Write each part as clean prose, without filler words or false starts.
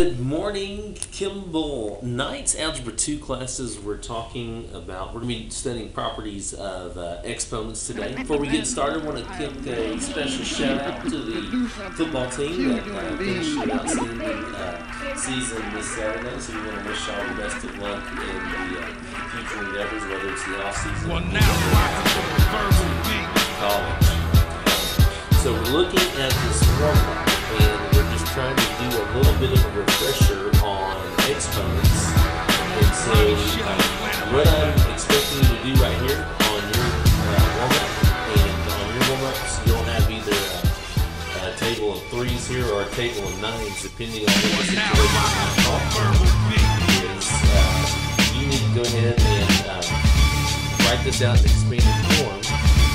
Good morning, Kimball. Tonight's Algebra 2 classes we're going to be studying properties of exponents today. Before we get started, I want to give a special shout out to the football team that finished an outstanding season this Saturday. So we want to wish all the best of luck in the future endeavors, whether it's the off-season or college. So we're looking at this formula, and we're just trying to do a little bit of a refresher on exponents. And so what I'm expecting you to do right here on your warm-up, and on your warm-ups you'll have either a table of 3s here or a table of 9s, depending on what the situation is. You need to go ahead and write this out in expanded form.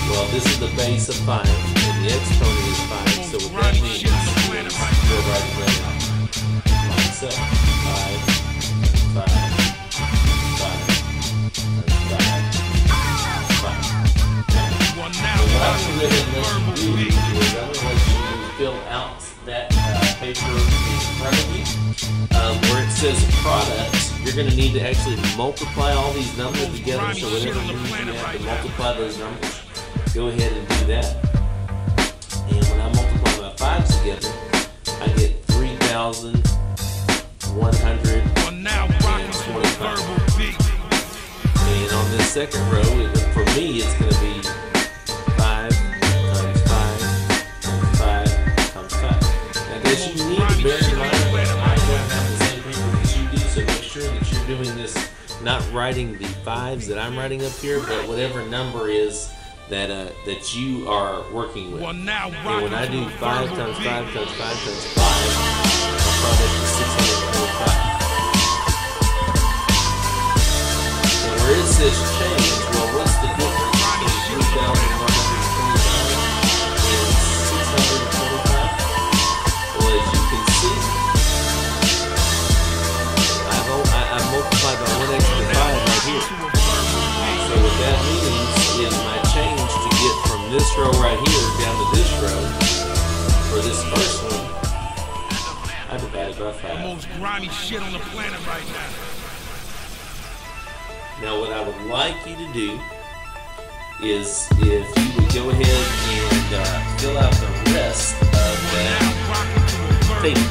Well, this is the base of 5, and the exponent is 5, so what that means is we're writing that out. Like so, 5, 5, 5, 5. What I'm going to let you do is I'm going to let you fill out that paper in front of you. Where it says product, you're going to need to actually multiply all these numbers together, so whatever means you have to multiply those numbers. Go ahead and do that. And when I multiply my 5s together, I get 3,125. And on this second row, for me, it's going to be 5 times 5 times 5 times 5. Now, guys, you need to bear in mind that I don't have the same paper that you do, so make sure that you're doing this, not writing the 5s that I'm writing up here, but whatever number is that you are working with. And when I do 5 times 5 times 5 times 5, my product is 625. And where it says change, well, what's the difference between 3,125 and 625? Well, as you can see, I multiplied by 1 extra 5 right here. So what that means is my change to get from this row right here down to this row for this first one, I divided by 5. The most grimy shit on the planet right now. Now what I would like you to do is if you would go ahead and fill out the rest of that table.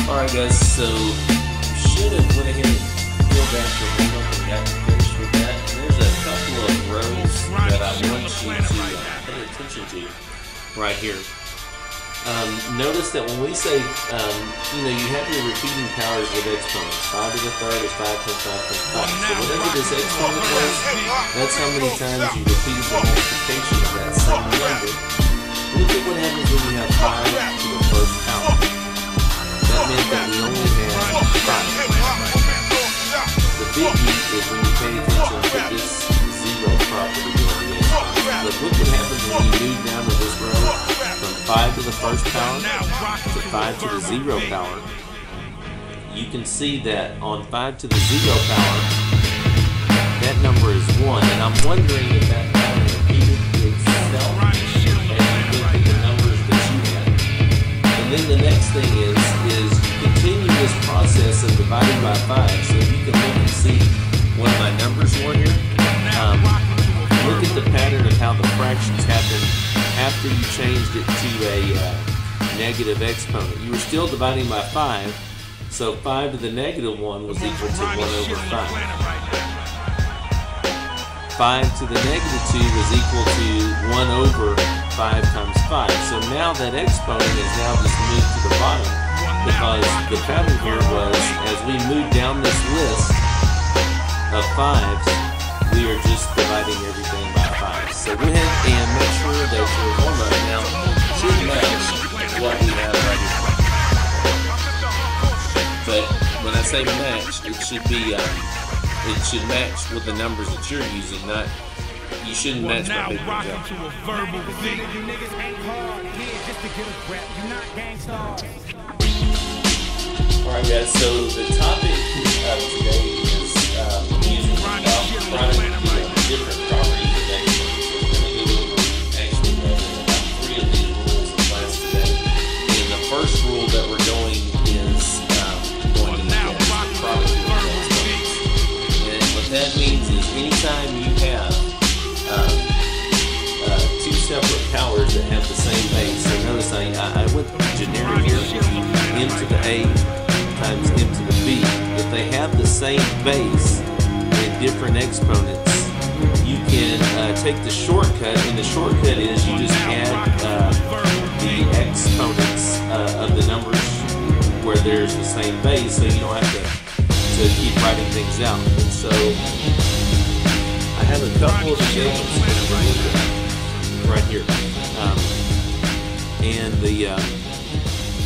Alright guys, so you should have went ahead and filled out your homework and got finished with that. And there's a couple of rows that I want you to pay attention to right here. Notice that when we say, you have your repeating powers of exponents. 5 to the third is 5 times 5 times 5. So whatever this exponent was, that's how many times you repeated the multiplication of that same number. Look at what happens when we have 5 to the first power. That meant that we only had 5. The biggie is when you pay attention to this zero property on the exponent. Look what happens when you move down to this row from 5 to the first power to 5 to the 0 power. You can see that on 5 to the 0 power, that number is 1. And I'm wondering if that power repeated itself as you look at the numbers that you have. And then the next thing is you continue this process of dividing by 5. So you can look and see what my numbers were here. Look at the pattern of how the fractions happen after you changed it to a negative exponent. You were still dividing by 5, so 5 to the negative 1 was equal to 1 over 5. 5 to the negative 2 was equal to 1 over 5 times 5. So now that exponent is now just moved to the bottom, because the pattern here was, as we move down this list of 5s, we are just dividing everything by 5. So go ahead and make sure that your formula now should match what we have right here. But when I say match, it should be it should match with the numbers that you're using. Not you shouldn't match my big one. Alright guys, so the topic of today is using different properties of exponents. We're going to go over actually about 3 of these rules in class today. And the first rule that we're going is going to look at the product rule of exponents. And what that means is anytime you have two separate powers that have the same base, so notice I went generic here, m to the a times m to the b. If they have the same base and different exponents, you can take the shortcut, and the shortcut is you just add the exponents of the numbers where there's the same base, so you don't have to keep writing things out. And so I have a couple of examples right here, and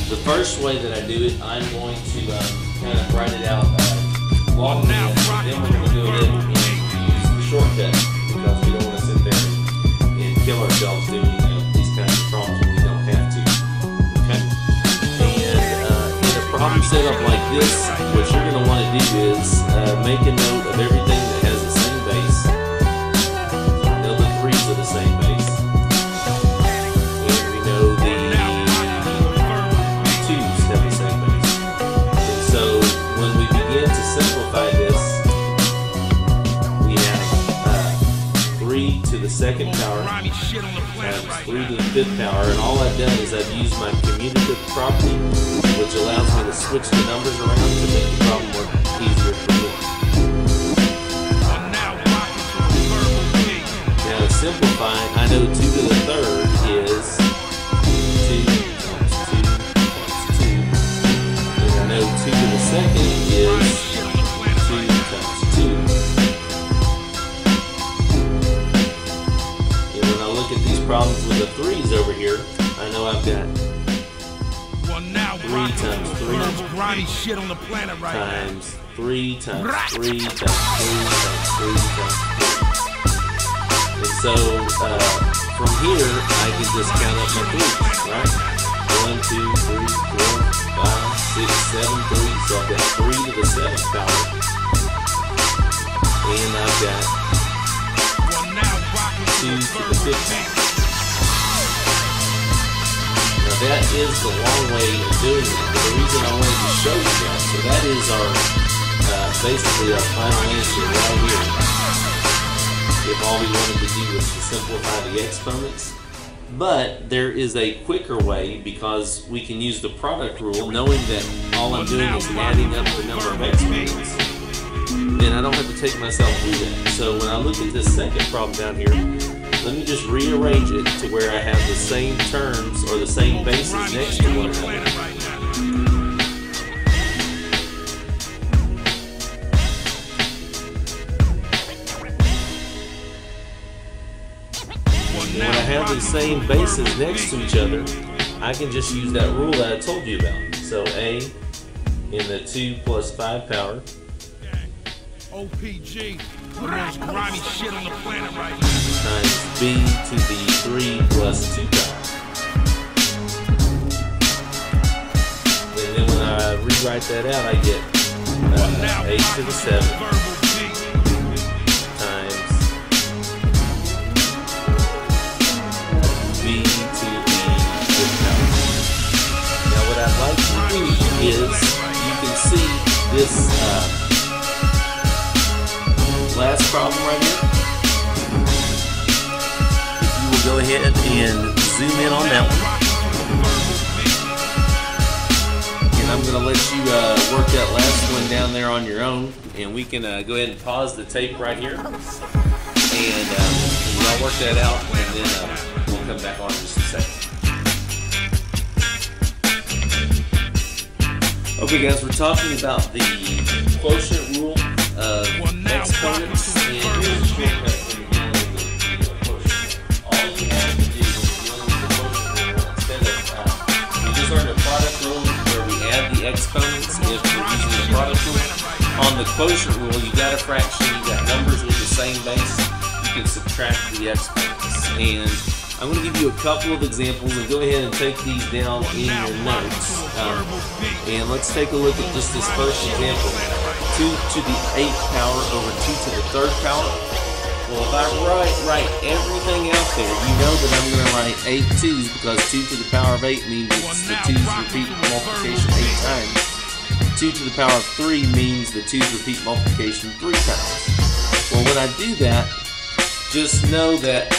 the first way that I do it, I'm going to kind of write it out long, and then we're going to do it and use the shortcut, because we don't want to sit there and kill ourselves doing these kinds of problems when we don't have to. Okay? And in a problem set up like this, what you're going to want to do is make a note of everything that has the same base. We know the 3's are the same base. And we know the 2's have the same base. And so when we begin to simplify this, we have 3 to the second power times 3 to the fifth power, and all I've done is I've used my commutative property, which allows me to switch the numbers around to make the problem work easier for me. Now to simplify, I know 2 to the third is 2 times 2 times 2, and I know 2 to the second is 2 times 2. And when I look at these problems with the 3's over here, I know I've got 3 times 3 times 3 times 3 times 3 times 3 times 3. And so from here, I can just count up my 3's, right? 1, 2, 3, 4, 5, 6, 7, 3. So I've got 3 to the 7th power. And I've got 2 to the 5th power. Now that is the long way of doing it, but the reason I wanted to show you that, so that is our, basically our final answer right here. If all we wanted to do was to simplify the exponents. But there is a quicker way, because we can use the product rule, knowing that all I'm doing is adding up the number of exponents. Then I don't have to take myself through that. So when I look at this second problem down here, let me just rearrange it to where I have the same terms or the same bases next to one another. When I have the same bases next to each other, I can just use that rule that I told you about. So A in the 2 plus 5 power OPG, the most grimy shit on the planet right now. times B to the 3 plus 2 power. And then when I rewrite that out, I get 8 to the 7th times B to the 5th power. Now what I'd like to do is, you can see this last problem right here. If you will go ahead and zoom in on that one. And I'm going to let you work that last one down there on your own. And we can go ahead and pause the tape right here. And I'll work that out, and then we'll come back on in just a second. Okay guys, we're talking about the quotient rule of exponents, and here's a shortcut for dealing with the quotient. All you have to do when dealing with the quotient rule, instead of, we just learned a product rule where we add the exponents if we're using the product rule. On the quotient rule, you got a fraction, you got numbers with the same base, you can subtract the exponents. And I'm going to give you a couple of examples, and go ahead and take these down in your notes. And let's take a look at just this first example. 2 to the 8th power over 2 to the 3rd power. Well, if I write everything out there, you know that I'm going to write 8 2's because 2 to the power of 8 means it's the 2's repeat multiplication 8 times. 2 to the power of 3 means the 2's repeat multiplication 3 times. Well, when I do that, just know that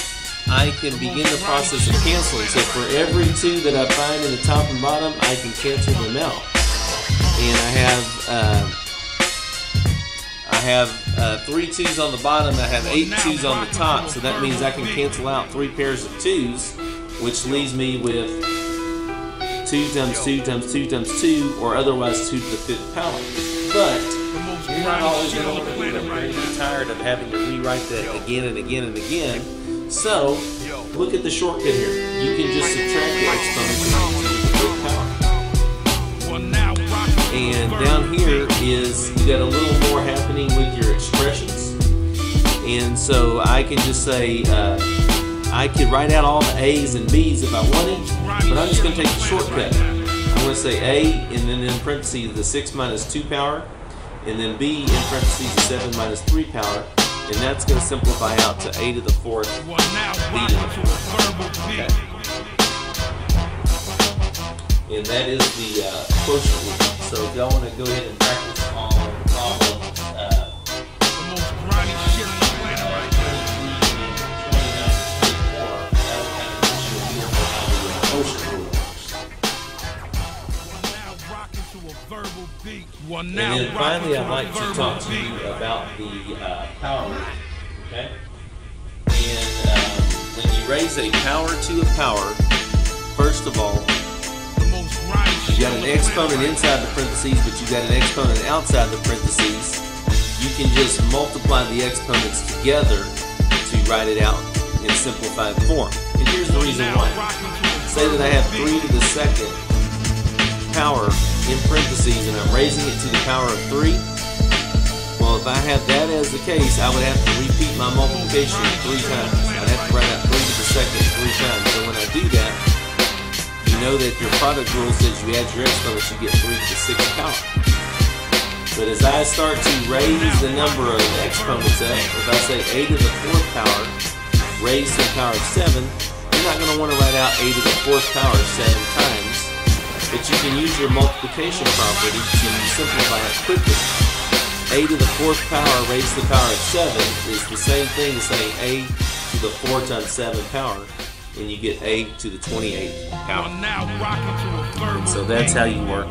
I can begin the process of canceling. So for every 2 that I find in the top and bottom, I can cancel them out. And I have 3 2's on the bottom, I have 8 2's on the top, so that means I can cancel out 3 pairs of 2's, which leaves me with 2 times 2 times 2 times 2, or otherwise 2 to the 5th power. But you're not always going to want to do that. You're going to get tired of having to rewrite that again and again and again. So, look at the shortcut here. You can just subtract the exponents and make 2 to the 5th power. And down here is, you got a little more happening with your expressions. And so I can just say, I could write out all the A's and B's if I wanted, but I'm just going to take the shortcut. I'm going to say A, and then in parentheses the 6 minus 2 power, and then B in parentheses the 7 minus 3 power, and that's going to simplify out to A to the 4th, B to the 4th. Okay. And that is the quotient rule. So if y'all want to go ahead and practice on the problem, the most grimy shit on the planet right and then finally I'd like to talk to you about the power rule. Okay? And when you raise a power to a power, first of all, you got an exponent inside the parentheses, but you got an exponent outside the parentheses. You can just multiply the exponents together to write it out in simplified form. And here's the reason why. Say that I have 3 to the 2nd power in parentheses and I'm raising it to the power of 3. Well, if I have that as the case, I would have to repeat my multiplication 3 times. I'd have to write out 3 to the 2nd 3 times. So when I do that, you know that your product rule says you add your exponents, you get 3 to the 6th power. But as I start to raise the number of exponents up, if I say A to the 4th power, raised to the power of 7, you're not going to want to write out A to the 4th power 7 times, but you can use your multiplication property to simplify it quickly. A to the 4th power raised to the power of 7 is the same thing as saying A to the 4 times 7 power, and you get A to the 28th power. And so that's how you work